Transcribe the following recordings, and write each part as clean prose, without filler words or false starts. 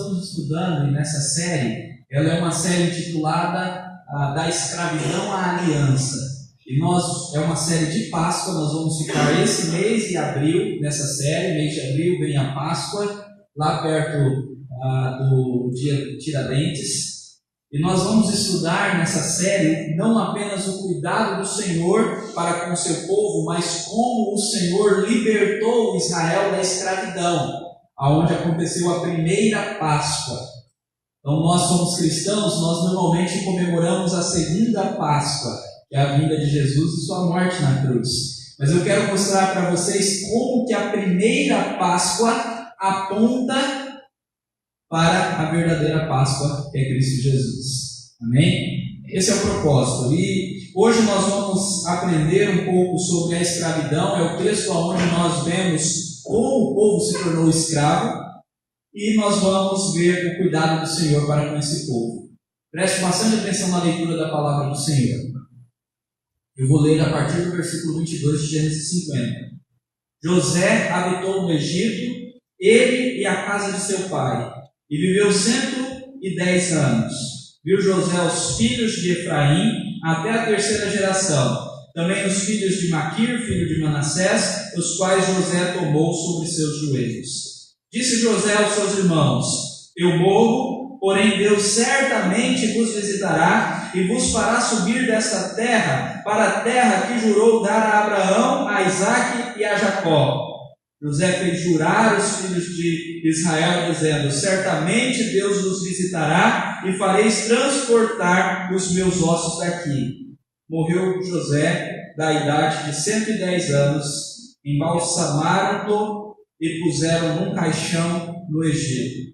estamos estudando nessa série, ela é uma série intitulada Da Escravidão à Aliança. E é uma série de Páscoa, nós vamos ficar esse mês de abril nessa série. Mês de abril vem a Páscoa, lá perto do dia de Tiradentes. E nós vamos estudar nessa série não apenas o cuidado do Senhor para com o seu povo, mas como o Senhor libertou Israel da escravidão, aonde aconteceu a primeira Páscoa. Então nós somos cristãos, nós normalmente comemoramos a segunda Páscoa, que é a vinda de Jesus e sua morte na cruz. Mas eu quero mostrar para vocês como que a primeira Páscoa aponta para a verdadeira Páscoa, que é Cristo Jesus. Amém? Esse é o propósito. E hoje nós vamos aprender um pouco sobre a escravidão. É o texto onde nós vemos como o povo se tornou escravo. E nós vamos ver o cuidado do Senhor para com esse povo. Preste bastante atenção na leitura da palavra do Senhor. Eu vou ler a partir do versículo 22 de Gênesis 50. José habitou no Egito, ele e a casa de seu pai, e viveu 110 anos. Viu José os filhos de Efraim até a terceira geração, também os filhos de Maquir, filho de Manassés, os quais José tomou sobre seus joelhos. Disse José aos seus irmãos: eu morro, porém Deus certamente vos visitará e vos fará subir desta terra para a terra que jurou dar a Abraão, a Isaque e a Jacó. José fez jurar os filhos de Israel, dizendo: certamente Deus vos visitará e fareis transportar os meus ossos daqui. Morreu José da idade de 110 anos, embalsamaram-no e puseram num caixão no Egito.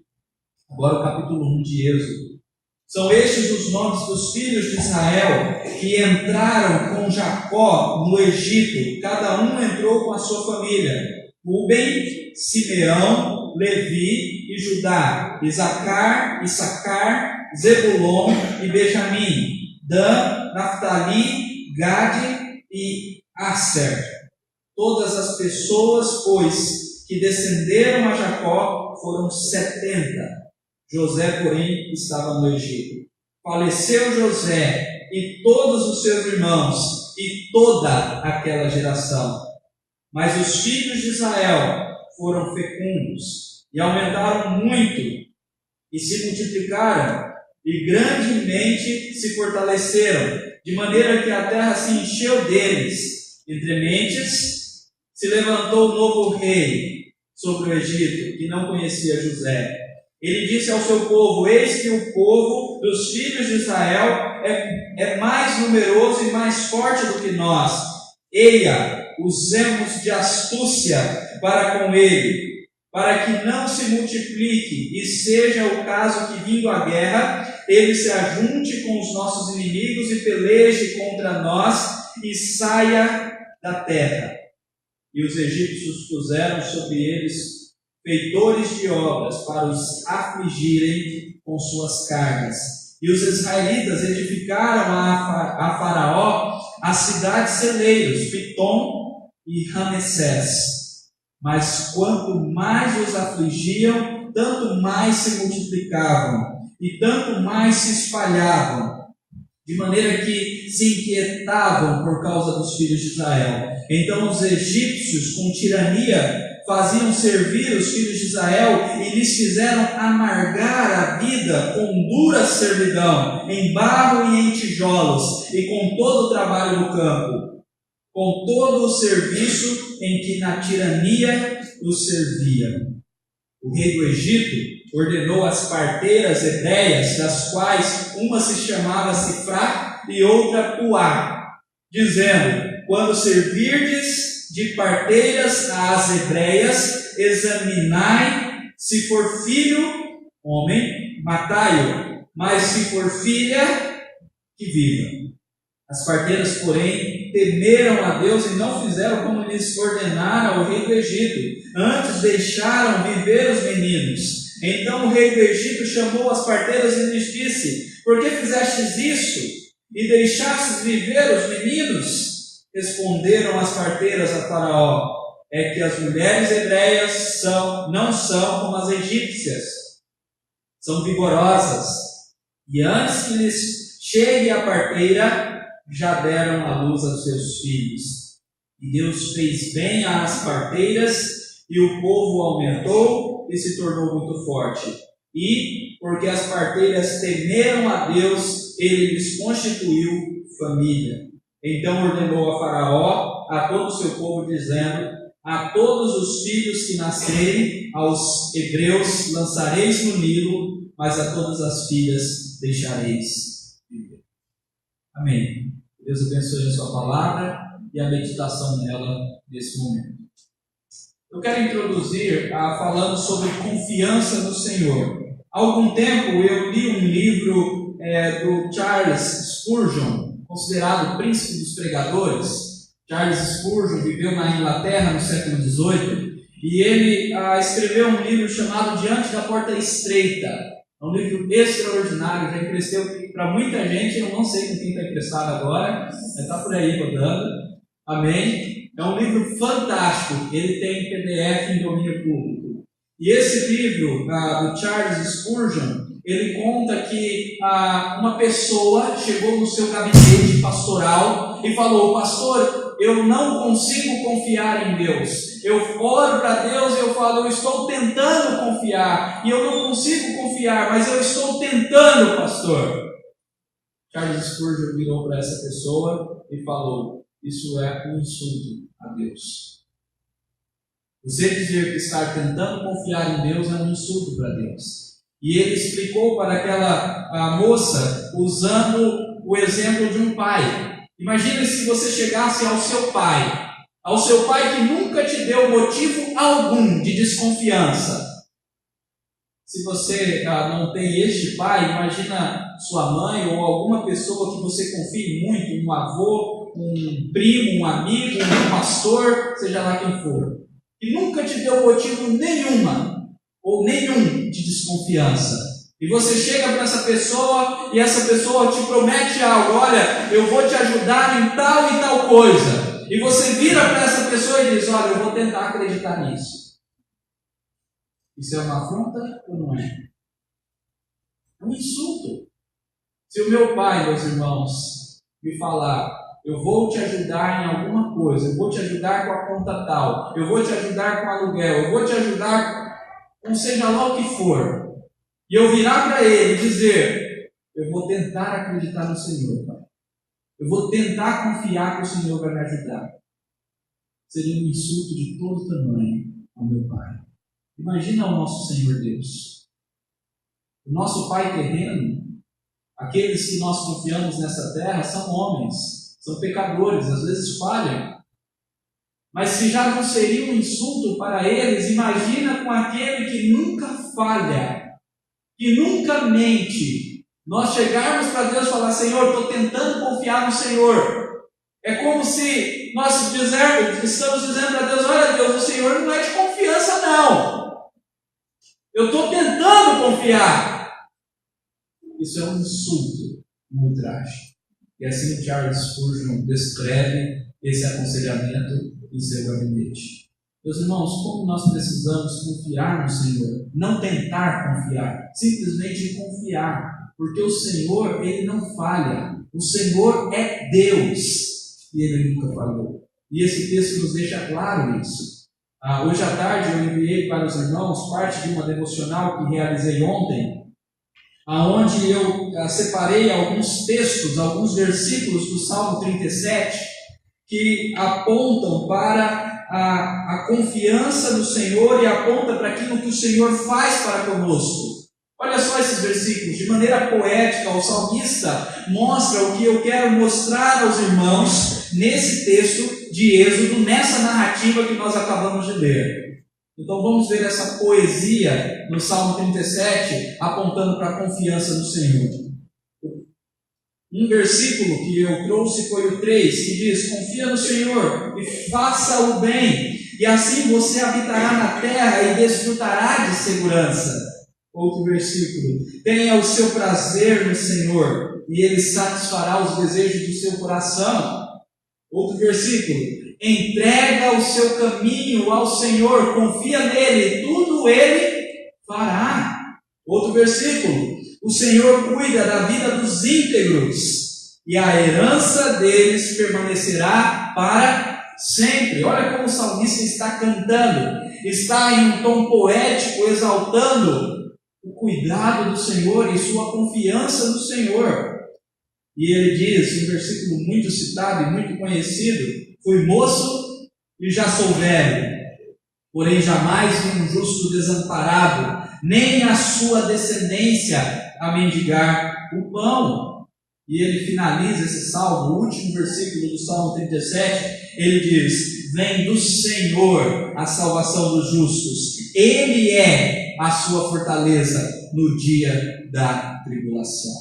Agora o capítulo 1 de Êxodo. São estes os nomes dos filhos de Israel que entraram com Jacó no Egito. Cada um entrou com a sua família: Rúben, Simeão, Levi e Judá, Issacar, Zebulon e Benjamim, Dan, Naftali, Gade e Asser. Todas as pessoas, pois, que descenderam a Jacó foram 70. José, porém, estava no Egito. Faleceu José e todos os seus irmãos e toda aquela geração. Mas os filhos de Israel foram fecundos e aumentaram muito e se multiplicaram e grandemente se fortaleceram, de maneira que a terra se encheu deles. Entre mentes se levantou um novo rei sobre o Egito, que não conhecia José. Ele disse ao seu povo: eis que o povo dos filhos de Israel é mais numeroso e mais forte do que nós. Eia, usemos de astúcia para com ele, para que não se multiplique e seja o caso que, vindo a guerra, ele se ajunte com os nossos inimigos e peleje contra nós e saia da terra. E os egípcios puseram sobre eles feitores de obras para os afligirem com suas cargas. E os israelitas edificaram a Faraó as cidades celeiros, Pitom e Ramessés. Mas quanto mais os afligiam, tanto mais se multiplicavam e tanto mais se espalhavam, de maneira que se inquietavam por causa dos filhos de Israel. Então os egípcios, com tirania, faziam servir os filhos de Israel e lhes fizeram amargar a vida com dura servidão, em barro e em tijolos, e com todo o trabalho do campo, com todo o serviço em que na tirania os serviam. O rei do Egito ordenou as parteiras hebreias, das quais uma se chamava Sifrá e outra Puá, dizendo: quando servirdes de parteiras às hebreias, examinai, se for filho, homem, matai-o, mas se for filha, que viva. As parteiras, porém, temeram a Deus e não fizeram como lhes ordenara o rei do Egito, antes deixaram viver os meninos. Então o rei do Egito chamou as parteiras e lhes disse: por que fizestes isso e deixastes viver os meninos? Responderam as parteiras a Faraó: é que as mulheres hebreias não são como as egípcias. são vigorosas, e antes que lhes chegue a parteira, já deram à luz aos seus filhos. E Deus fez bem às parteiras, e o povo aumentou e se tornou muito forte. E, porque as parteiras temeram a Deus, ele lhes constituiu família. Então ordenou a Faraó, a todo o seu povo, dizendo: a todos os filhos que nascerem aos hebreus lançareis no Nilo, mas a todas as filhas deixareis viver. Amém. Deus abençoe a sua palavra e a meditação nela nesse momento. Eu quero introduzir falando sobre confiança no Senhor. Há algum tempo eu li um livro do Charles Spurgeon, considerado o príncipe dos pregadores. Charles Spurgeon viveu na Inglaterra no século XVIII e ele escreveu um livro chamado Diante da Porta Estreita. É um livro extraordinário, já emprestei para muita gente, eu não sei com quem está emprestado agora, mas está por aí rodando. Amém? É um livro fantástico, ele tem PDF em domínio público. E esse livro do Charles Spurgeon, ele conta que uma pessoa chegou no seu gabinete pastoral e falou: pastor, eu não consigo confiar em Deus. Eu oro para Deus e eu falo: eu estou tentando confiar, e eu não consigo confiar, mas eu estou tentando, pastor. Charles Spurgeon virou para essa pessoa e falou: isso é um insulto a Deus. Você dizer que está tentando confiar em Deus é um insulto para Deus. E ele explicou para aquela moça usando o exemplo de um pai. Imagina se você chegasse ao seu pai que nunca te deu motivo algum de desconfiança. Se você não tem este pai, imagina sua mãe ou alguma pessoa que você confie muito, um avô, um primo, um amigo, um pastor, seja lá quem for, e nunca te deu motivo nenhum de desconfiança. E você chega para essa pessoa e essa pessoa te promete algo: olha, eu vou te ajudar em tal e tal coisa. E você vira para essa pessoa e diz: olha, eu vou tentar acreditar nisso. Isso é uma afronta ou não é? É um insulto. Se o meu pai, meus irmãos, me falar: eu vou te ajudar em alguma coisa, eu vou te ajudar com a conta tal, eu vou te ajudar com o aluguel, eu vou te ajudar com seja lá o que for, e eu virar para ele e dizer: eu vou tentar acreditar no Senhor, pai. Eu vou tentar confiar que o Senhor vai me ajudar. Seria um insulto de todo tamanho ao meu pai. Imagina o nosso Senhor Deus. O nosso Pai terreno, aqueles que nós confiamos nessa terra, são homens, são pecadores, às vezes falham. Mas se já não seria um insulto para eles, imagina com aquele que nunca falha, que nunca mente. Nós chegarmos para Deus e falar: Senhor, estou tentando confiar no Senhor. É como se nós estamos dizendo para Deus: olha Deus, o Senhor não é de confiança não. Eu estou tentando confiar. Isso é um insulto, um ultraje. E assim Charles Spurgeon descreve esse aconselhamento em seu gabinete. Meus irmãos, como nós precisamos confiar no Senhor, não tentar confiar, simplesmente confiar, porque o Senhor, Ele não falha, o Senhor é Deus, e Ele nunca falhou. E esse texto nos deixa claro isso. Hoje à tarde eu enviei para os irmãos parte de uma devocional que realizei ontem, onde eu separei alguns textos, alguns versículos do Salmo 37, que apontam para a confiança no Senhor e aponta para aquilo que o Senhor faz para conosco. Olha só esses versículos, de maneira poética, o salmista mostra o que eu quero mostrar aos irmãos nesse texto de Êxodo, nessa narrativa que nós acabamos de ler. Então vamos ver essa poesia no Salmo 37, apontando para a confiança no Senhor. Um versículo que eu trouxe foi o 3, que diz: confia no Senhor e faça o bem, e assim você habitará na terra e desfrutará de segurança. Outro versículo: tenha o seu prazer no Senhor, e Ele satisfará os desejos do seu coração. Outro versículo: entrega o seu caminho ao Senhor, confia nele, e tudo Ele fará. Outro versículo: o Senhor cuida da vida dos íntegros, e a herança deles permanecerá para sempre. Olha como o salmista está cantando, está em um tom poético, exaltando o cuidado do Senhor e sua confiança no Senhor. E ele diz, um versículo muito citado e muito conhecido: fui moço e já sou velho, porém jamais vi um justo desamparado, nem a sua descendência a mendigar o pão. E ele finaliza esse salmo, o último versículo do Salmo 37, ele diz: vem do Senhor a salvação dos justos, Ele é a sua fortaleza no dia da tribulação.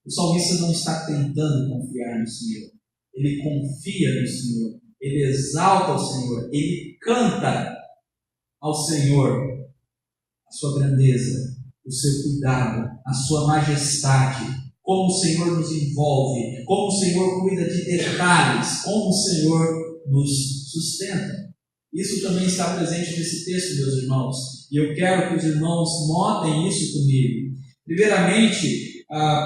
O salmista não está tentando confiar no Senhor, ele confia no Senhor, ele exalta o Senhor, ele canta ao Senhor a sua grandeza, o seu cuidado, a sua majestade, como o Senhor nos envolve, como o Senhor cuida de detalhes, como o Senhor nos sustenta. Isso também está presente nesse texto, meus irmãos, e eu quero que os irmãos notem isso comigo. Primeiramente,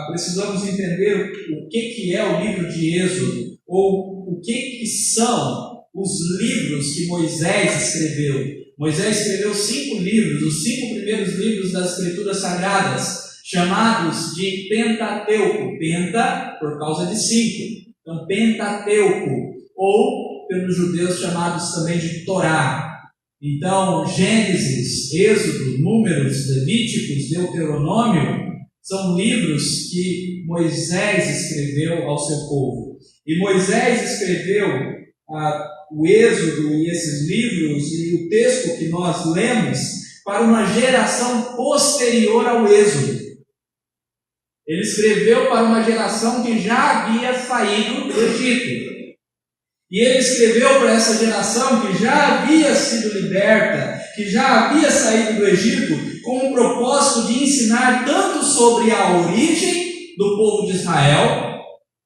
precisamos entender o que é o livro de Êxodo, ou o que são os livros que Moisés escreveu. Moisés escreveu 5 livros, os 5 primeiros livros das Escrituras Sagradas, chamados de Pentateuco. Penta por causa de 5. Então, Pentateuco, ou pelos judeus chamados também de Torá. Então, Gênesis, Êxodo, Números, Levíticos, Deuteronômio são livros que Moisés escreveu ao seu povo. E Moisés escreveu o Êxodo e esses livros e o texto que nós lemos para uma geração posterior ao Êxodo. Ele escreveu para uma geração que já havia saído do Egito. E ele escreveu para essa geração que já havia sido liberta, que já havia saído do Egito, com o propósito de ensinar tanto sobre a origem do povo de Israel,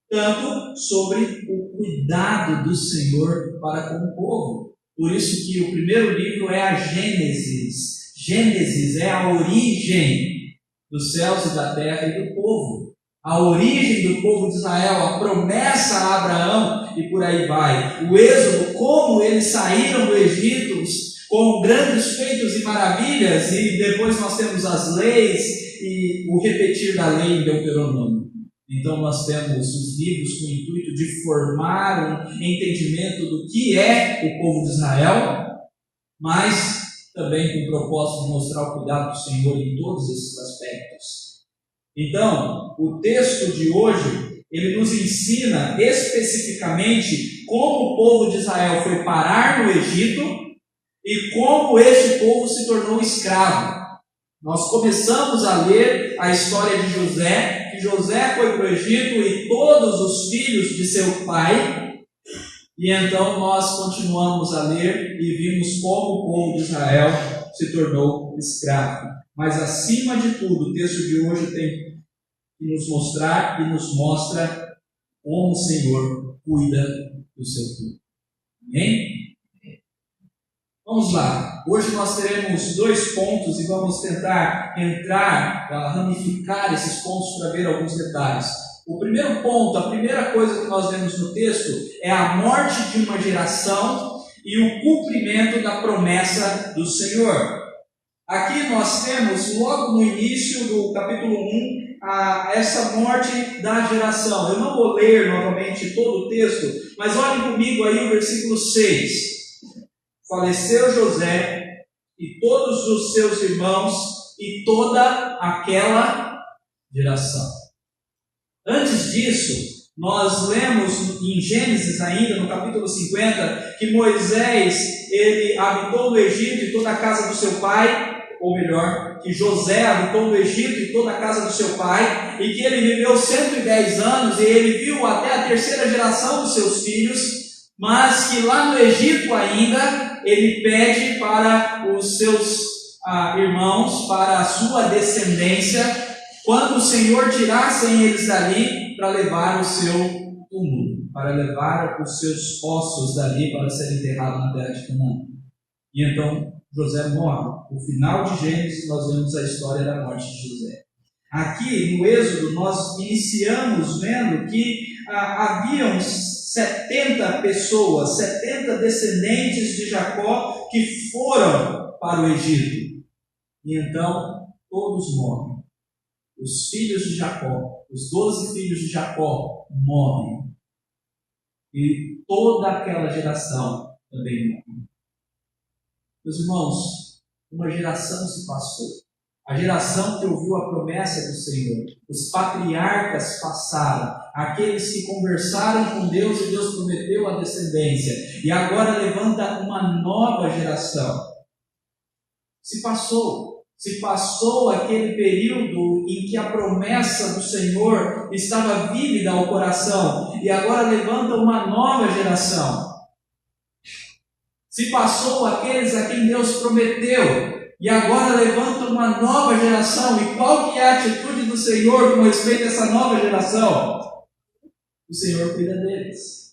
tanto sobre o cuidado do Senhor para com o povo. Por isso que o primeiro livro é a Gênesis. Gênesis é a origem dos céus e da terra e do povo. A origem do povo de Israel, a promessa a Abraão e por aí vai. O Êxodo, como eles saíram do Egito com grandes feitos e maravilhas, e depois nós temos as leis e o repetir da lei em Deuteronômio. Então nós temos os livros com o intuito de formar um entendimento do que é o povo de Israel, mas também com o propósito de mostrar o cuidado do Senhor em todos esses aspectos. Então, o texto de hoje, ele nos ensina especificamente como o povo de Israel foi parar no Egito e como este povo se tornou escravo. Nós começamos a ler a história de José, que José foi para o Egito e todos os filhos de seu pai, e então nós continuamos a ler e vimos como o povo de Israel se tornou escravo. Mas acima de tudo, o texto de hoje tem que nos mostrar e nos mostra como o Senhor cuida do seu povo. Amém? Vamos lá. Hoje nós teremos 2 pontos e vamos tentar entrar, ramificar esses pontos para ver alguns detalhes. O primeiro ponto, a primeira coisa que nós vemos no texto é a morte de uma geração e o cumprimento da promessa do Senhor. Aqui nós temos, logo no início do capítulo 1, essa morte da geração. Eu não vou ler novamente todo o texto, mas olhem comigo aí o versículo 6. Faleceu José e todos os seus irmãos e toda aquela geração. Antes disso, nós lemos em Gênesis ainda, no capítulo 50, que Moisés, ele habitou no Egito e toda a casa do seu pai, ou melhor, que José habitou no Egito e toda a casa do seu pai, e que ele viveu 110 anos, e ele viu até a 3ª geração dos seus filhos, mas que lá no Egito ainda, ele pede para os seus irmãos, para a sua descendência, quando o Senhor tirassem eles dali, para levar o seu túmulo, para levar os seus ossos dali para serem enterrados na terra de Canaã. E então José morre. No final de Gênesis, nós vemos a história da morte de José. Aqui no Êxodo, nós iniciamos vendo que haviam 70 pessoas, 70 descendentes de Jacó que foram para o Egito. E então, todos morrem. Os filhos de Jacó, os 12 filhos de Jacó morrem. E toda aquela geração também morre. Meus irmãos, uma geração se passou. A geração que ouviu a promessa do Senhor. Os patriarcas passaram. Aqueles que conversaram com Deus e Deus prometeu a descendência. E agora levanta uma nova geração. Se passou aquele período em que a promessa do Senhor estava vívida ao coração. E agora levanta uma nova geração. Se passou aqueles a quem Deus prometeu. E agora levanta uma nova geração. E qual que é a atitude do Senhor com respeito a essa nova geração? O Senhor cuida deles.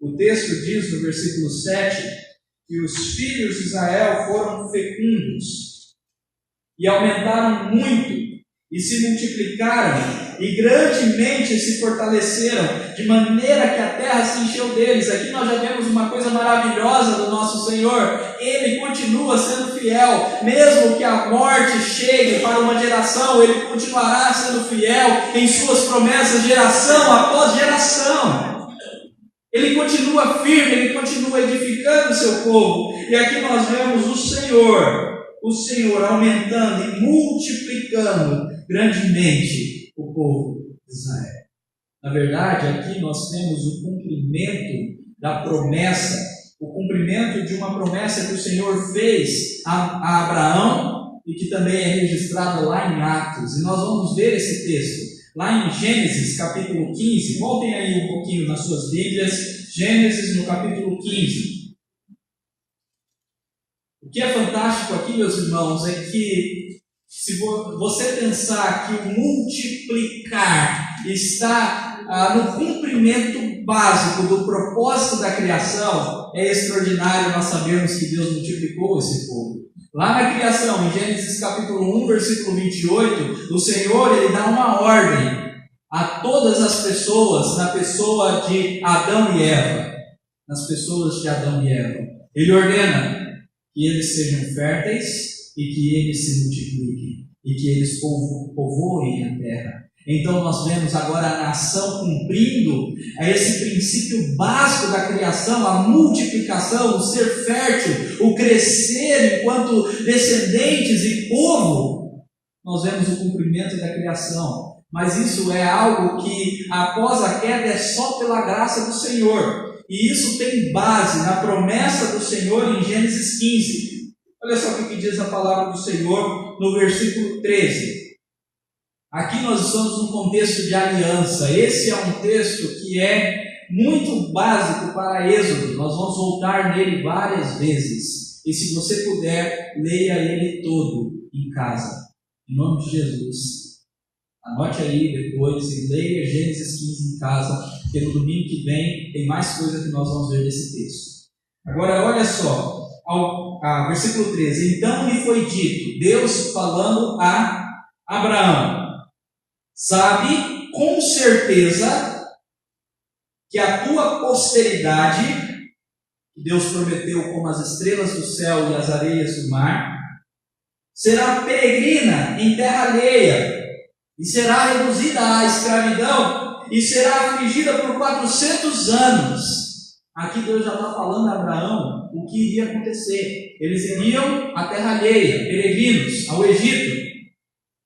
O texto diz no versículo 7 que os filhos de Israel foram fecundos e aumentaram muito e se multiplicaram e grandemente se fortaleceram, de maneira que a terra se encheu deles. Aqui nós já vemos uma coisa maravilhosa do nosso Senhor. Ele continua sendo fiel, mesmo que a morte chegue para uma geração, Ele continuará sendo fiel em suas promessas, geração após geração. Ele continua firme, Ele continua edificando o seu povo. E aqui nós vemos o Senhor aumentando e multiplicando grandemente o povo de Israel. Na verdade, aqui nós temos o cumprimento da promessa, o cumprimento de uma promessa que o Senhor fez a Abraão e que também é registrada lá em Atos. E nós vamos ver esse texto lá em Gênesis capítulo 15. Voltem aí um pouquinho nas suas Bíblias. Gênesis no capítulo 15. O que é fantástico aqui, meus irmãos, é que se você pensar que o multiplicar está no cumprimento básico do propósito da criação, é extraordinário nós sabermos que Deus multiplicou esse povo. Lá na criação, em Gênesis capítulo 1, versículo 28, o Senhor ele dá uma ordem a todas as pessoas, na pessoa de Adão e Eva. Nas pessoas de Adão e Eva. Ele ordena que eles sejam férteis e que eles se multipliquem, e que eles povoem a terra. Então nós vemos agora a nação cumprindo esse princípio básico da criação, a multiplicação, o ser fértil, o crescer enquanto descendentes e povo. Nós vemos o cumprimento da criação, mas isso é algo que após a queda é só pela graça do Senhor, e isso tem base na promessa do Senhor em Gênesis 15. Olha só o que diz a palavra do Senhor no versículo 13. Aqui nós estamos num contexto de aliança. Esse é um texto que é muito básico para Êxodo. Nós vamos voltar nele várias vezes. E se você puder, leia ele todo em casa. Em nome de Jesus. Anote aí depois e leia Gênesis 15 em casa, porque no domingo que vem tem mais coisa que nós vamos ver desse texto. Agora olha só. Versículo 13. Então lhe foi dito, Deus falando a Abraão: sabe com certeza que a tua posteridade, que Deus prometeu como as estrelas do céu e as areias do mar, será peregrina em terra alheia, e será reduzida à escravidão, e será afligida por 400 anos. Aqui Deus já está falando a Abraão o que iria acontecer. Eles iriam à terra alheia, peregrinos, ao Egito,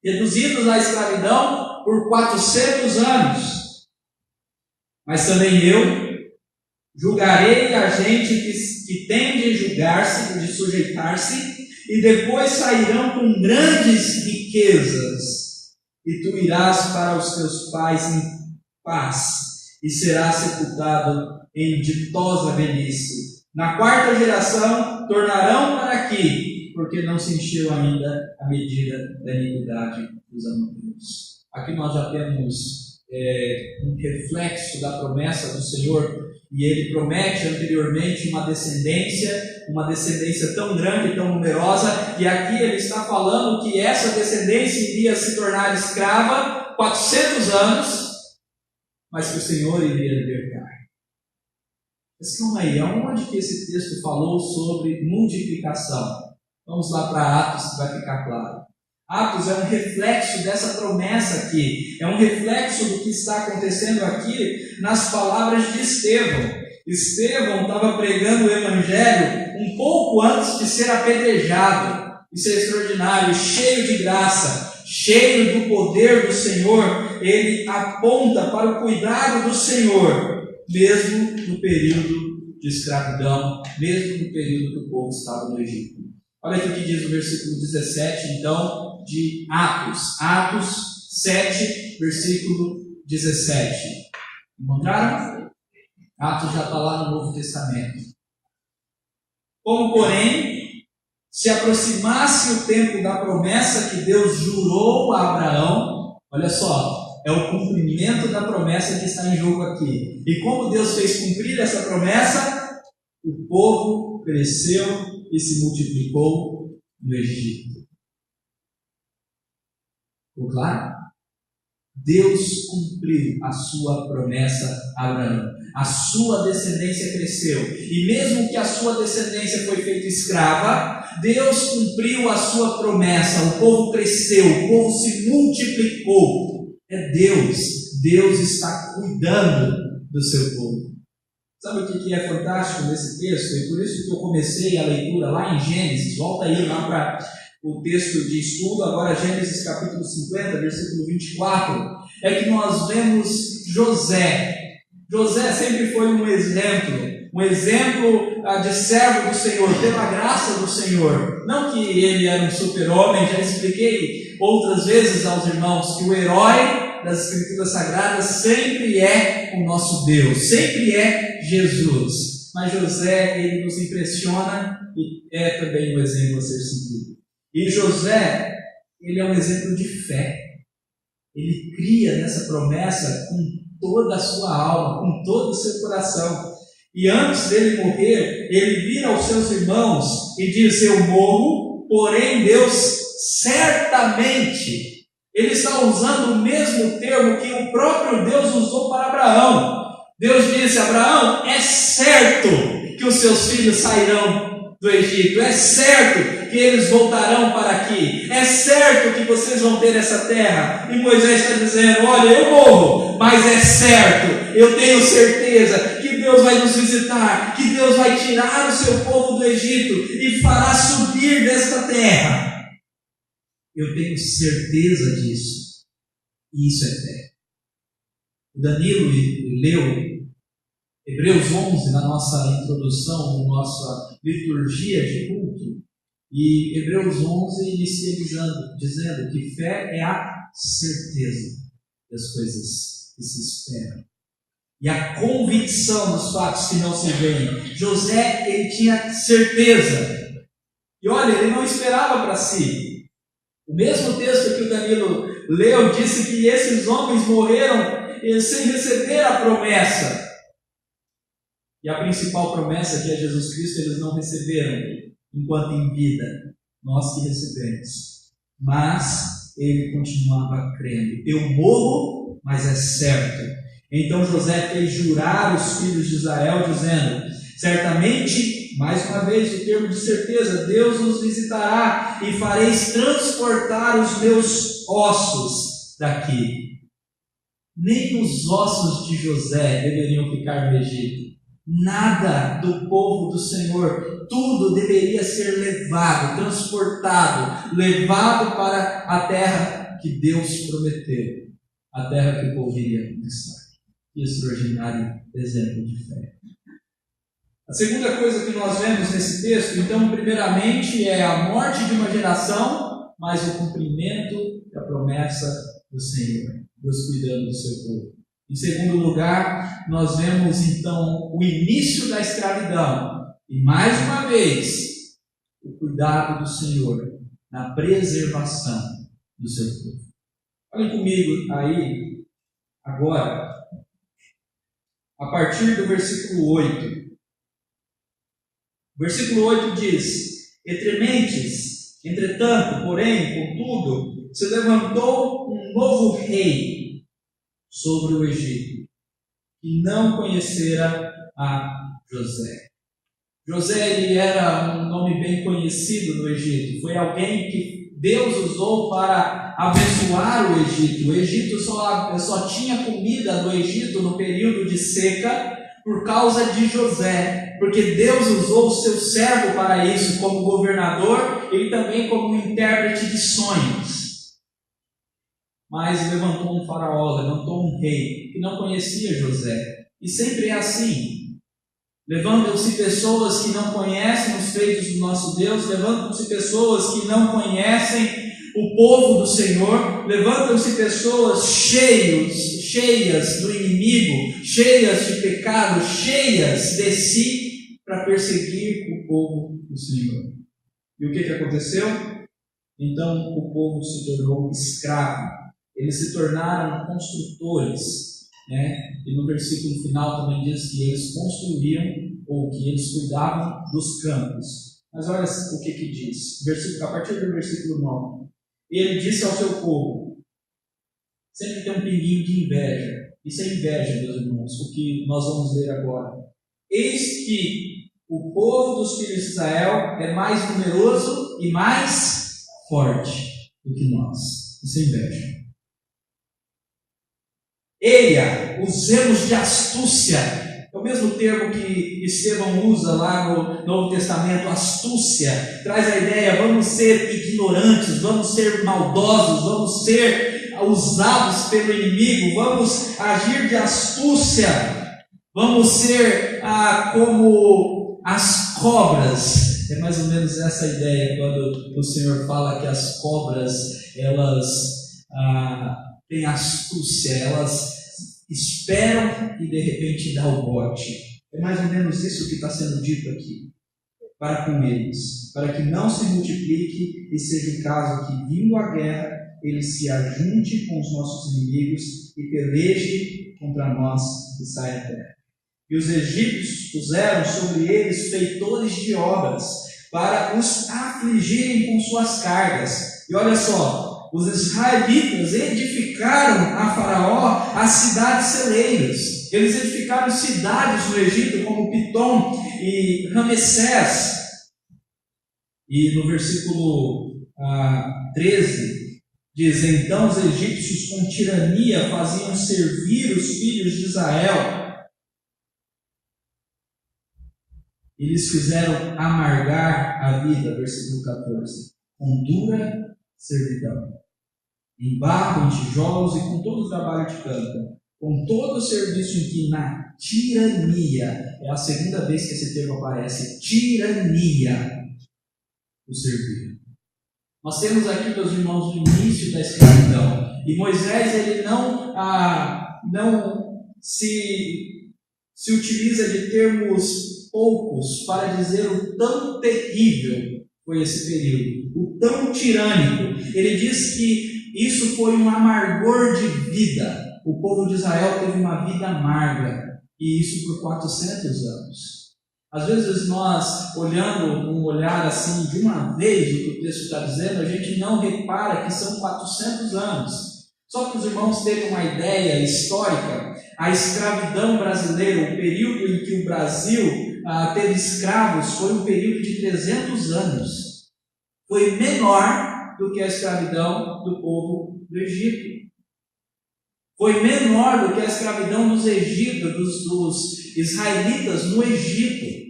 reduzidos à escravidão por 400 anos. Mas também eu julgarei a gente que tem de julgar-se, de sujeitar-se, e depois sairão com grandes riquezas, e tu irás para os teus pais em paz, e serás sepultado em ditosa velhice. Na quarta geração tornarão para aqui, porque não se encheu ainda a medida da iniquidade dos amorreus. Aqui nós já temos um reflexo da promessa do Senhor E ele promete anteriormente uma descendência tão grande, tão numerosa, e aqui ele está falando que essa descendência iria se tornar escrava 400 anos, mas que o Senhor iria libertar. Mas calma aí, aonde que esse texto falou sobre multiplicação? Vamos lá para Atos, que vai ficar claro. Atos é um reflexo dessa promessa aqui, é um reflexo do que está acontecendo aqui nas palavras de Estevão. Estevão estava pregando o Evangelho um pouco antes de ser apedrejado. Isso é extraordinário, cheio de graça, cheio do poder do Senhor. Ele aponta para o cuidado do Senhor, mesmo no período de escravidão, mesmo no período que o povo estava no Egito. Olha aqui o que diz o versículo 17, então, de Atos. Atos 7, versículo 17. Encontraram? Atos já está lá no Novo Testamento. Como, porém, se aproximasse o tempo da promessa que Deus jurou a Abraão, olha só, é o cumprimento da promessa que está em jogo aqui. E como Deus fez cumprir essa promessa, o povo cresceu e se multiplicou no Egito. Ficou claro? Deus cumpriu a sua promessa a Abraão. A sua descendência cresceu. E mesmo que a sua descendência foi feita escrava, Deus cumpriu a sua promessa. O povo cresceu, o povo se multiplicou. É Deus. Deus está cuidando do seu povo. Sabe o que é fantástico nesse texto? E por isso que eu comecei a leitura lá em Gênesis. Volta aí lá para o texto de estudo, agora Gênesis capítulo 50, versículo 24. É que nós vemos José. José sempre foi um exemplo de servo do Senhor, pela graça do Senhor. Não que ele era um super-homem, já expliquei outras vezes aos irmãos que o herói das Escrituras Sagradas sempre é o nosso Deus, sempre é Jesus. Mas José, ele nos impressiona e é também um exemplo a ser seguido. E José, ele é um exemplo de fé. Ele cria nessa promessa com toda a sua alma, com todo o seu coração. E antes dele morrer, ele vira aos seus irmãos e diz: eu morro, porém Deus certamente. Ele está usando o mesmo termo que o próprio Deus usou para Abraão. Deus disse: Abraão, é certo que os seus filhos sairão do Egito, é certo que eles voltarão para aqui, é certo que vocês vão ter essa terra. E Moisés está dizendo: olha, eu morro, mas é certo, eu tenho certeza que Deus vai nos visitar, que Deus vai tirar o seu povo do Egito e fará subir desta terra. Eu tenho certeza disso. E isso é fé. O Danilo leu Hebreus 11 na nossa introdução, na nossa liturgia de culto. E Hebreus 11 inicia dizendo que fé é a certeza das coisas que se esperam. E a convicção dos fatos que não se veem. José, ele tinha certeza. E olha, ele não esperava para si. O mesmo texto que o Danilo leu disse que esses homens morreram sem receber a promessa. E a principal promessa, que é Jesus Cristo, eles não receberam enquanto em vida. Nós que recebemos. Mas ele continuava crendo. Eu morro, mas é certo. Então José fez jurar os filhos de Israel, dizendo: certamente, mais uma vez, o termo de certeza, Deus nos visitará e fareis transportar os meus ossos daqui. Nem os ossos de José deveriam ficar no Egito. Nada do povo do Senhor, tudo deveria ser levado, transportado, levado para a terra que Deus prometeu, a terra que o povo iria conquistar. Que extraordinário exemplo de fé. A segunda coisa que nós vemos nesse texto, então, primeiramente, é a morte de uma geração, mas o cumprimento da promessa do Senhor, Deus cuidando do seu povo. Em segundo lugar, nós vemos, então, o início da escravidão. E, mais uma vez, o cuidado do Senhor na preservação do seu povo. Olhem comigo aí, agora, a partir do versículo 8. O versículo 8 diz: Entretanto, porém, contudo, se levantou um novo rei sobre o Egito, que não conhecera a José. José, ele era um nome bem conhecido no Egito. Foi alguém que Deus usou para abençoar o Egito. O Egito só tinha comida no Egito no período de seca por causa de José, porque Deus usou o seu servo para isso, como governador e também como intérprete de sonhos. Mas levantou um faraó, levantou um rei que não conhecia José. E sempre é assim. Levantam-se pessoas que não conhecem os feitos do nosso Deus, levantam-se pessoas que não conhecem o povo do Senhor, levantam-se pessoas cheias do inimigo, cheias de pecado, cheias de si, para perseguir o povo do Senhor. E o que aconteceu? Então o povo se tornou escravo, eles se tornaram construtores. E no versículo final também diz que eles construíam, ou que eles cuidavam dos campos. Mas olha o que diz, a partir do versículo 9. Ele disse ao seu povo, sempre tem um pinguinho de inveja. Isso é inveja, meus irmãos, o que nós vamos ler agora. Eis que o povo dos filhos de Israel é mais numeroso e mais forte do que nós. Isso é inveja. Eia, usemos de astúcia. É o mesmo termo que Estevão usa lá no Novo Testamento, astúcia. Traz a ideia, vamos ser ignorantes, vamos ser maldosos, vamos ser usados pelo inimigo, vamos agir de astúcia, vamos ser como as cobras. É mais ou menos essa a ideia quando o Senhor fala que as cobras, elas têm astúcia, elas esperam e de repente dá o bote. É mais ou menos isso que está sendo dito aqui para com eles, para que não se multiplique e seja o caso que, vindo a guerra, ele se ajunte com os nossos inimigos e peleje contra nós e saia da terra. E os egípcios puseram sobre eles feitores de obras para os afligirem com suas cargas. E olha só, os israelitas edificaram a Faraó as cidades celeiras. Eles edificaram cidades no Egito como Pitom e Ramessés. E no versículo 13 diz: então os egípcios com tirania faziam servir os filhos de Israel. E lhes fizeram amargar a vida, versículo 14, com dura servidão, em barro, em tijolos e com todo o trabalho de campo, com todo o serviço em que na tirania, é a segunda vez que esse termo aparece, tirania, o servir. Nós temos aqui, meus irmãos, o início da escravidão, e Moisés ele não se utiliza de termos poucos para dizer o tão terrível foi esse período, o tão tirânico. Ele diz que isso foi um amargor de vida. O povo de Israel teve uma vida amarga, e isso por 400 anos. Às vezes nós, olhando um olhar assim de uma vez o que o texto está dizendo, a gente não repara que são 400 anos. Só para os irmãos terem uma ideia histórica, a escravidão brasileira, o período em que o Brasil teve escravos, foi um período de 300 anos. Foi menor do que a escravidão do povo do Egito. Foi menor do que a escravidão dos dos israelitas no Egito.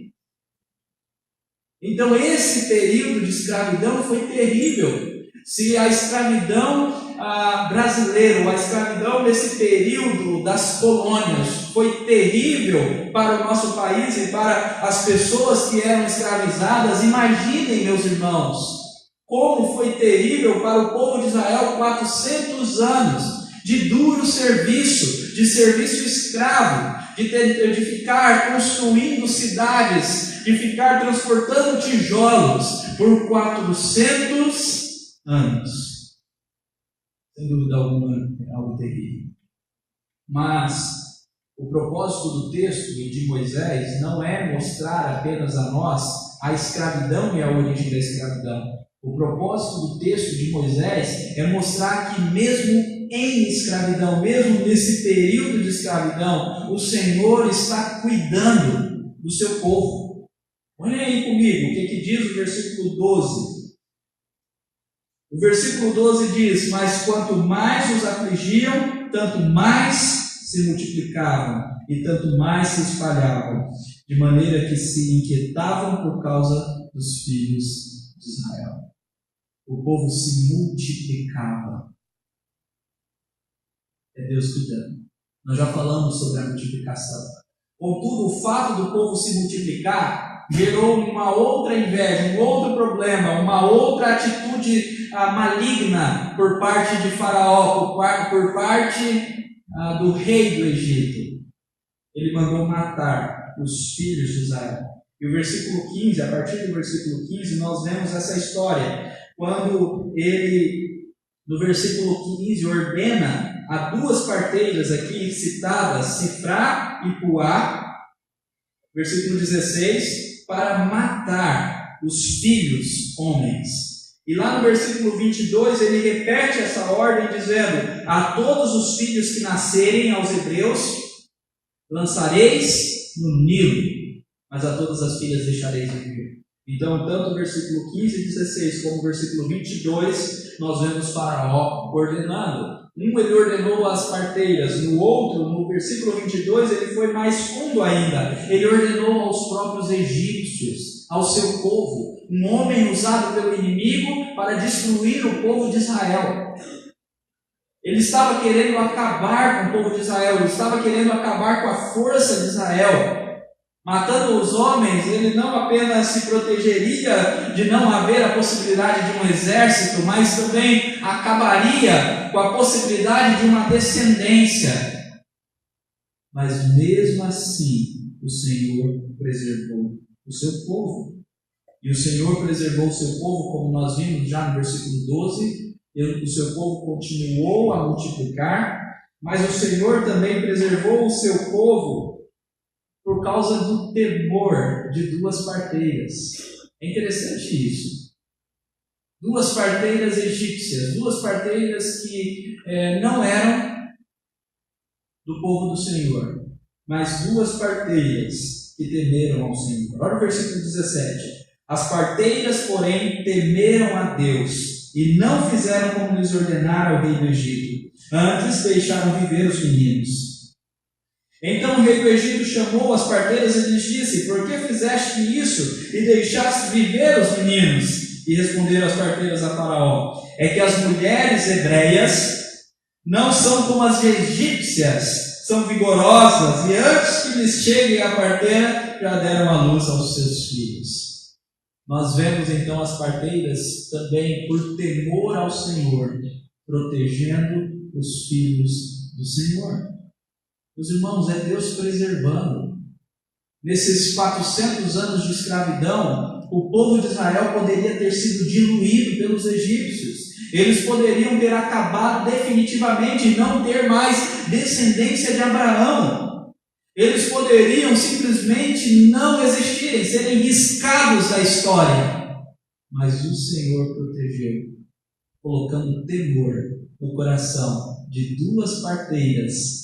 Então esse período de escravidão foi terrível. Se a escravidão brasileira, a escravidão nesse período das colônias foi terrível para o nosso país e para as pessoas que eram escravizadas, imaginem, meus irmãos, como foi terrível para o povo de Israel 400 anos de duro serviço, de serviço escravo, de ficar construindo cidades, de ficar transportando tijolos por 400 anos. Sem dúvida alguma, é algo terrível. Mas O propósito do texto e de Moisés não é mostrar apenas a nós a escravidão e a origem da escravidão. O propósito do texto de Moisés é mostrar que mesmo em escravidão, mesmo nesse período de escravidão, o Senhor está cuidando do seu povo. Olhem aí comigo, o que diz o versículo 12. O versículo 12 diz: mas quanto mais os afligiam, tanto mais se multiplicavam e tanto mais se espalhavam, de maneira que se inquietavam por causa dos filhos de Israel. O povo se multiplicava. É Deus cuidando. Nós já falamos sobre a multiplicação. Contudo, o fato do povo se multiplicar gerou uma outra inveja, um outro problema, uma outra atitude maligna por parte de Faraó, por parte do rei do Egito. Ele mandou matar os filhos de Israel. E o versículo 15, a partir do versículo 15, nós vemos essa história. Quando ele, no versículo 15, ordena a duas parteiras aqui citadas, Sifrá e Puá, versículo 16, para matar os filhos homens. E lá no versículo 22, ele repete essa ordem dizendo: a todos os filhos que nascerem aos hebreus, lançareis no Nilo, mas a todas as filhas deixareis viver. Então, tanto o versículo 15 e 16, como o versículo 22, nós vemos Faraó ordenando. Ele ordenou as parteiras, no outro, no versículo 22, ele foi mais fundo ainda. Ele ordenou aos próprios egípcios, ao seu povo, um homem usado pelo inimigo para destruir o povo de Israel. Ele estava querendo acabar com o povo de Israel, ele estava querendo acabar com a força de Israel. Matando os homens, ele não apenas se protegeria de não haver a possibilidade de um exército, mas também acabaria com a possibilidade de uma descendência. Mas mesmo assim, o Senhor preservou o seu povo. E o Senhor preservou o seu povo, como nós vimos já no versículo 12, o seu povo continuou a multiplicar, mas o Senhor também preservou o seu povo por causa do temor de duas parteiras. É interessante isso. Duas parteiras egípcias, duas parteiras que não eram do povo do Senhor, mas duas parteiras que temeram ao Senhor. Olha o versículo 17. As parteiras, porém, temeram a Deus e não fizeram como lhes ordenara o rei do Egito. Antes deixaram viver os meninos. Então o rei do Egito chamou as parteiras e lhes disse: por que fizeste isso e deixaste viver os meninos? E responderam as parteiras a Faraó: é que as mulheres hebreias não são como as egípcias, são vigorosas, e antes que lhes chegue a parteira, já deram à luz aos seus filhos. Nós vemos então as parteiras também por temor ao Senhor, protegendo os filhos do Senhor. Meus irmãos, é Deus preservando. Nesses 400 anos de escravidão, o povo de Israel poderia ter sido diluído pelos egípcios. Eles poderiam ter acabado definitivamente e não ter mais descendência de Abraão. Eles poderiam simplesmente não existirem, serem riscados da história. Mas o Senhor protegeu, colocando temor no coração de duas parteiras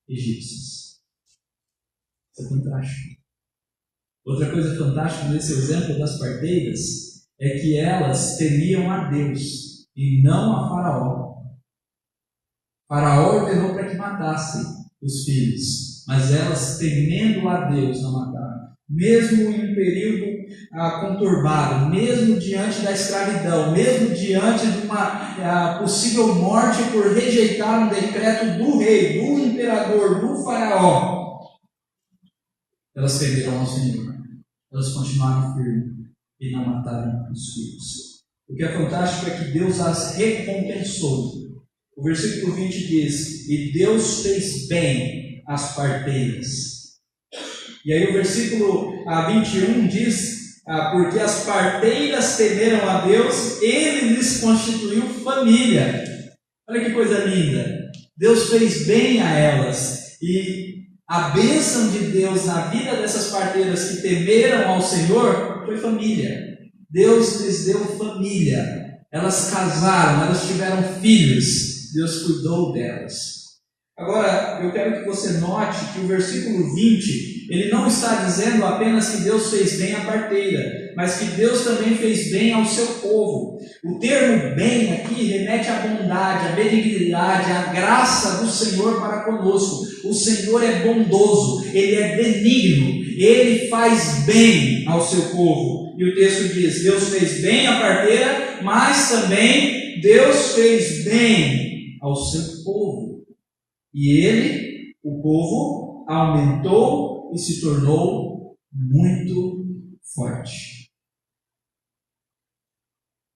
egípcios. Isso é fantástico. Outra coisa fantástica nesse exemplo das parteiras é que elas temiam a Deus e não a Faraó. Faraó ordenou para que matassem os filhos, mas elas, temendo a Deus, não mataram. Mesmo em um período conturbado, mesmo diante da escravidão, mesmo diante de uma possível morte por rejeitar um decreto do rei, do imperador, do faraó, elas temeram ao Senhor, elas continuaram firmes e não mataram os filhos. O que é fantástico é que Deus as recompensou. O versículo 20 diz: e Deus fez bem as parteiras. E aí o versículo 21 diz: porque as parteiras temeram a Deus, Ele lhes constituiu família. Olha que coisa linda. Deus fez bem a elas. E A bênção de Deus na vida dessas parteiras que temeram ao Senhor foi família. Deus lhes deu família. Elas casaram, elas tiveram filhos. Deus cuidou delas. Agora, eu quero que você note que o versículo 20, ele não está dizendo apenas que Deus fez bem à parteira, mas que Deus também fez bem ao seu povo. O termo bem aqui remete à bondade, à benignidade, à graça do Senhor para conosco. O Senhor é bondoso, Ele é benigno, Ele faz bem ao seu povo. E o texto diz, Deus fez bem à parteira, mas também Deus fez bem ao seu povo. E ele, o povo, aumentou e se tornou muito forte.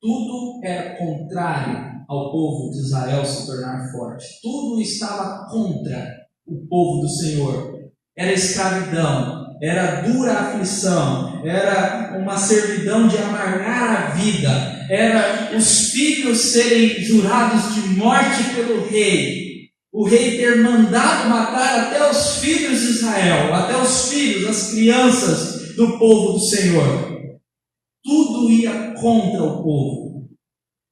Tudo era contrário ao povo de Israel se tornar forte. Tudo estava contra o povo do Senhor. Era escravidão, era dura aflição, era uma servidão de amargar a vida, era os filhos serem jurados de morte pelo rei. O rei ter mandado matar até os filhos de Israel, até os filhos, as crianças do povo do Senhor. Tudo ia contra o povo,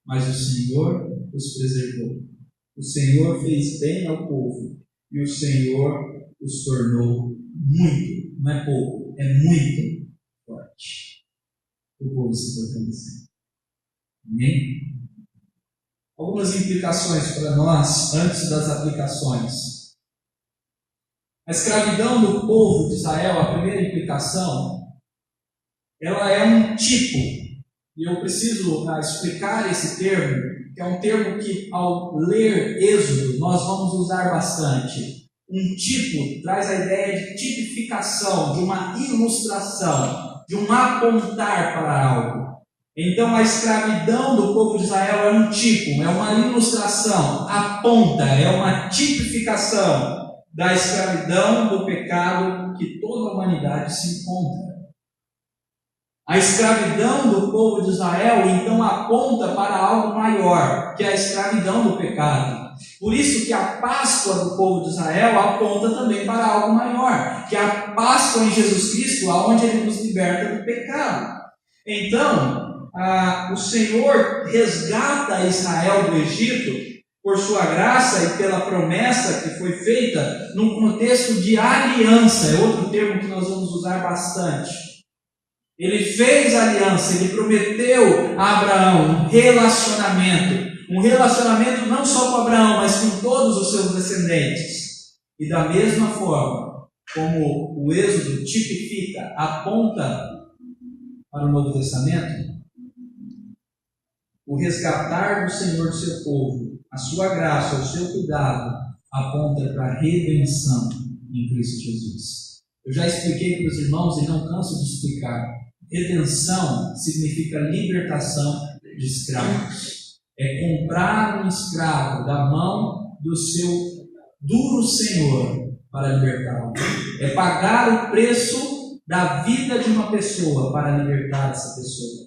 mas o Senhor os preservou. O Senhor fez bem ao povo e o Senhor os tornou muito, não é pouco, é muito forte. O povo se fortaleceu. Amém? Algumas implicações para nós, antes das aplicações. A escravidão do povo de Israel, a primeira implicação, ela é um tipo, e eu preciso explicar esse termo, que é um termo que ao ler Êxodo nós vamos usar bastante. Um tipo traz a ideia de tipificação, de uma ilustração, de um apontar para algo. Então a escravidão do povo de Israel é um tipo, é uma ilustração, aponta, é uma tipificação da escravidão do pecado que toda a humanidade se encontra. A escravidão do povo de Israel então aponta para algo maior, que é a escravidão do pecado. Por isso que a Páscoa do povo de Israel aponta também para algo maior, que é a Páscoa em Jesus Cristo, onde Ele nos liberta do pecado. Então, o Senhor resgata Israel do Egito por sua graça e pela promessa que foi feita num contexto de aliança, é outro termo que nós vamos usar bastante. Ele fez aliança, ele prometeu a Abraão um relacionamento não só com Abraão, mas com todos os seus descendentes. E da mesma forma como o Êxodo tipifica, aponta para o Novo Testamento, o resgatar do Senhor do seu povo, a sua graça, o seu cuidado, aponta para a redenção em Cristo Jesus. Eu já expliquei para os irmãos e não canso de explicar. Redenção significa libertação de escravos. É comprar um escravo da mão do seu duro senhor para libertá-lo. É pagar o preço da vida de uma pessoa para libertar essa pessoa.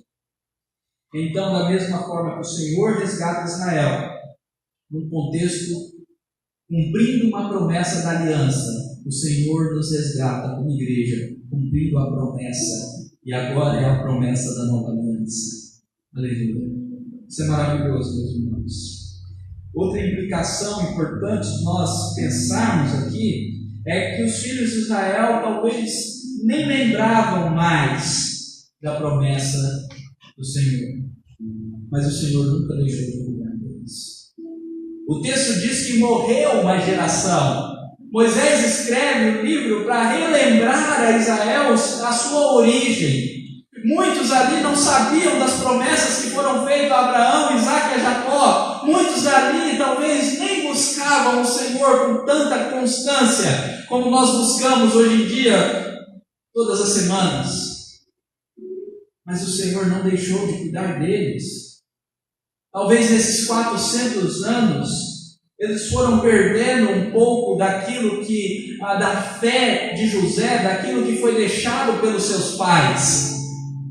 Então, da mesma forma que o Senhor resgata Israel, num contexto cumprindo uma promessa da aliança, o Senhor nos resgata como igreja, cumprindo a promessa, e agora é a promessa da nova aliança. Aleluia. Isso é maravilhoso, meus irmãos. Outra implicação importante de nós pensarmos aqui é que os filhos de Israel talvez nem lembravam mais da promessa do Senhor, mas o Senhor nunca deixou de cuidar deles. O texto diz que morreu uma geração. Moisés escreve o livro para relembrar a Israel a sua origem. Muitos ali não sabiam das promessas que foram feitas a Abraão, Isaque e Jacó. Muitos ali talvez nem buscavam o Senhor com tanta constância como nós buscamos hoje em dia, todas as semanas. Mas o Senhor não deixou de cuidar deles. Talvez nesses 400 anos, eles foram perdendo um pouco daquilo que, da fé de José, daquilo que foi deixado pelos seus pais.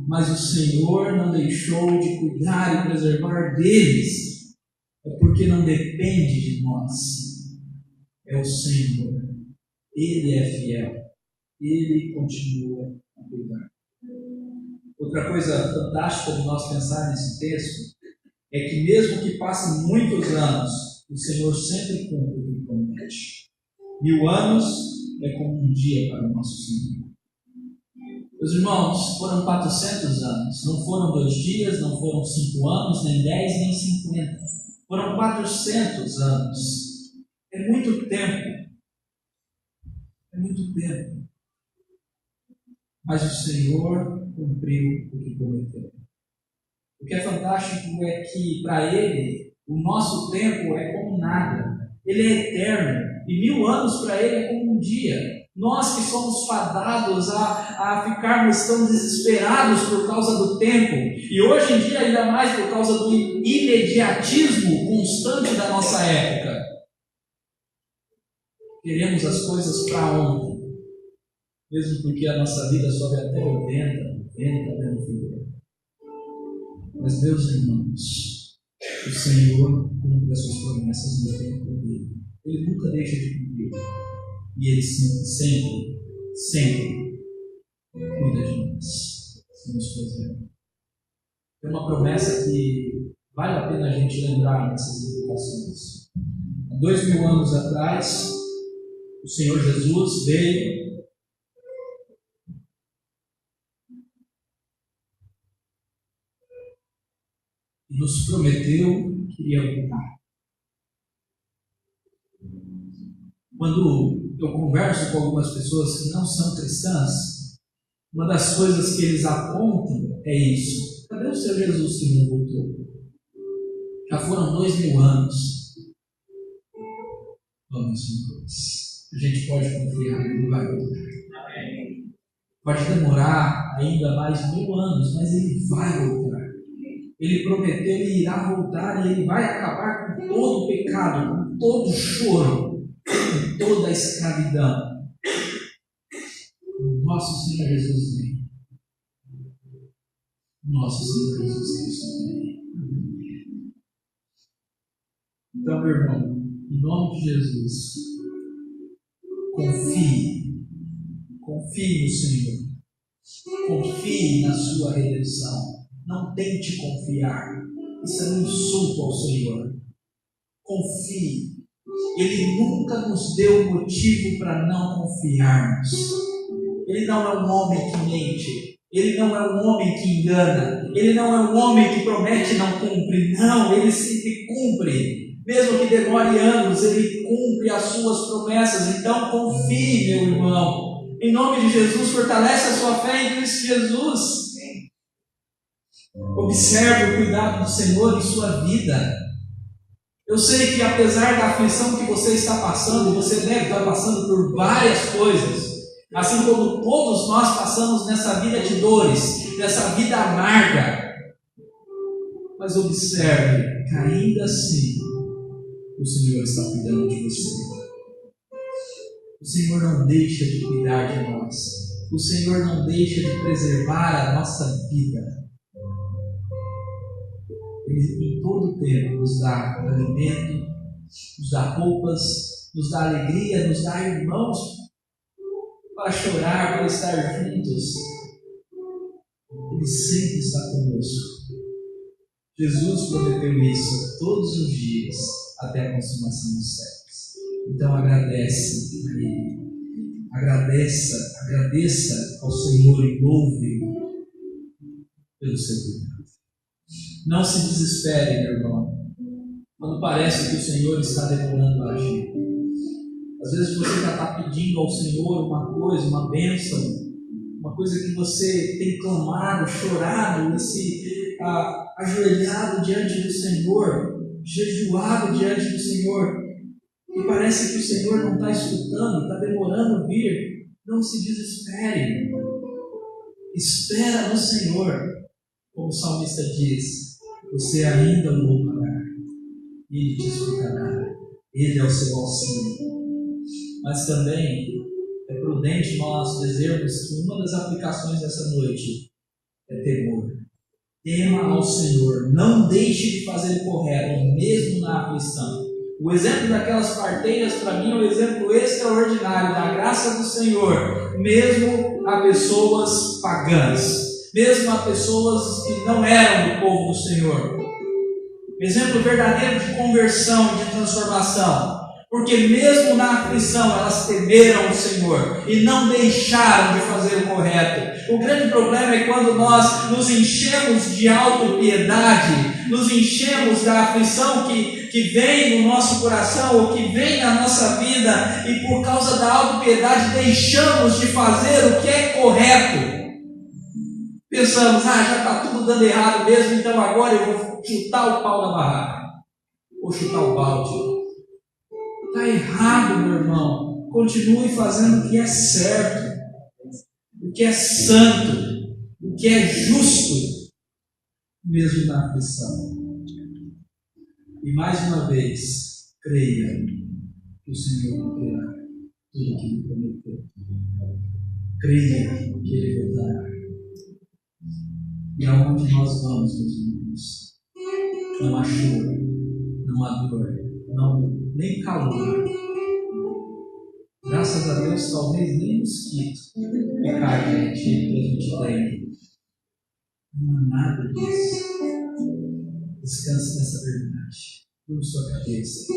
Mas o Senhor não deixou de cuidar e preservar deles. É porque não depende de nós. É o Senhor. Ele é fiel. Ele continua a cuidar. Outra coisa fantástica de nós pensar nesse texto é que mesmo que passem muitos anos, o Senhor sempre cumpre o que promete. 1000 anos é como um dia para o nosso Senhor. Meus irmãos, foram 400 anos. Não foram 2 dias, não foram 5 anos, nem 10, nem 50. Foram 400 anos. É muito tempo. É muito tempo. Mas o Senhor cumpriu o que prometeu. O que é fantástico é que, para Ele, o nosso tempo é como nada. Ele é eterno. E 1000 anos para Ele é como um dia. Nós que somos fadados a ficarmos tão desesperados por causa do tempo, e hoje em dia ainda mais por causa do imediatismo constante da nossa época. Queremos as coisas para ontem, mesmo porque a nossa vida sobe até 80, 90 anos. Mas, meus irmãos, o Senhor cumpre as suas promessas no tempo dele. Ele nunca deixa de cumprir. E Ele sempre cuida de nós, se nos fizer. É uma promessa que vale a pena a gente lembrar nessas implicações. Há 2000 anos atrás, o Senhor Jesus veio e nos prometeu que iria voltar. Quando eu converso com algumas pessoas que não são cristãs, uma das coisas que eles apontam é isso. Cadê o seu Jesus que não voltou? Já foram 2000 anos. Vamos, irmãos. A gente pode confiar, Ele vai voltar. Pode demorar ainda mais 1000 anos, mas Ele vai voltar. Ele prometeu, Ele irá voltar e Ele vai acabar com todo o pecado, com todo o choro, com toda a escravidão. O nosso Senhor Jesus vem. O nosso Senhor Jesus Cristo vem. Então, meu irmão, em nome de Jesus, confie no Senhor, confie na sua redenção. Não tente confiar, isso é um insulto ao Senhor. Confie. Ele nunca nos deu motivo para não confiarmos. Ele não é um homem que mente. Ele não é um homem que engana. Ele não é um homem que promete e não cumpre. Não, Ele sempre cumpre. Mesmo que demore anos, Ele cumpre as suas promessas. Então confie, meu irmão. Em nome de Jesus, fortalece a sua fé em Cristo Jesus. Observe o cuidado do Senhor em sua vida. Eu sei que apesar da aflição que você está passando, você deve estar passando por várias coisas, assim como todos nós passamos nessa vida de dores, nessa vida amarga. Mas observe que ainda assim o Senhor está cuidando de você. O Senhor não deixa de cuidar de nós. O Senhor não deixa de preservar a nossa vida. Ele em todo o tempo nos dá alimento, nos dá roupas, nos dá alegria, nos dá irmãos para chorar, para estar juntos. Ele sempre está conosco. Jesus prometeu isso todos os dias até a consumação dos séculos. Então agradece a Ele. Agradeça ao Senhor e louve pelo seu cuidado. Não se desespere, meu irmão, quando parece que o Senhor está demorando a agir. Às vezes você já está pedindo ao Senhor uma coisa, uma bênção, uma coisa que você tem clamado, chorado, ajoelhado diante do Senhor, jejuado diante do Senhor, e parece que o Senhor não está escutando, está demorando a vir. Não se desespere. Espera no Senhor. Como o salmista diz, você ainda o louvará, Ele te escutará, Ele é o seu auxílio. Mas também é prudente nós dizermos que uma das aplicações dessa noite é temor. Tema ao Senhor, não deixe de fazer o correto, mesmo na aflição. O exemplo daquelas parteiras, para mim, é um exemplo extraordinário da graça do Senhor, mesmo a pessoas pagãs, mesmo a pessoas que não eram do povo do Senhor. Exemplo verdadeiro de conversão e de transformação. Porque mesmo na aflição elas temeram o Senhor e não deixaram de fazer o correto. O grande problema é quando nós nos enchemos de autopiedade, nos enchemos da aflição que vem no nosso coração ou que vem na nossa vida e por causa da autopiedade deixamos de fazer o que é correto. Pensamos, já está tudo dando errado mesmo, então agora eu vou chutar o pau da barraca. Vou chutar o balde. Está errado, meu irmão. Continue fazendo o que é certo, o que é santo, o que é justo, mesmo na aflição. E mais uma vez, creia que o Senhor cumprirá tudo o que Ele prometeu. Creia que Ele voltará. E aonde nós vamos, meus irmãos, não há choro, não há dor, nem calor. Graças a Deus, talvez nem mosquito picar a gente tem. Não há nada disso. Descanse nessa verdade. Curva sua cabeça.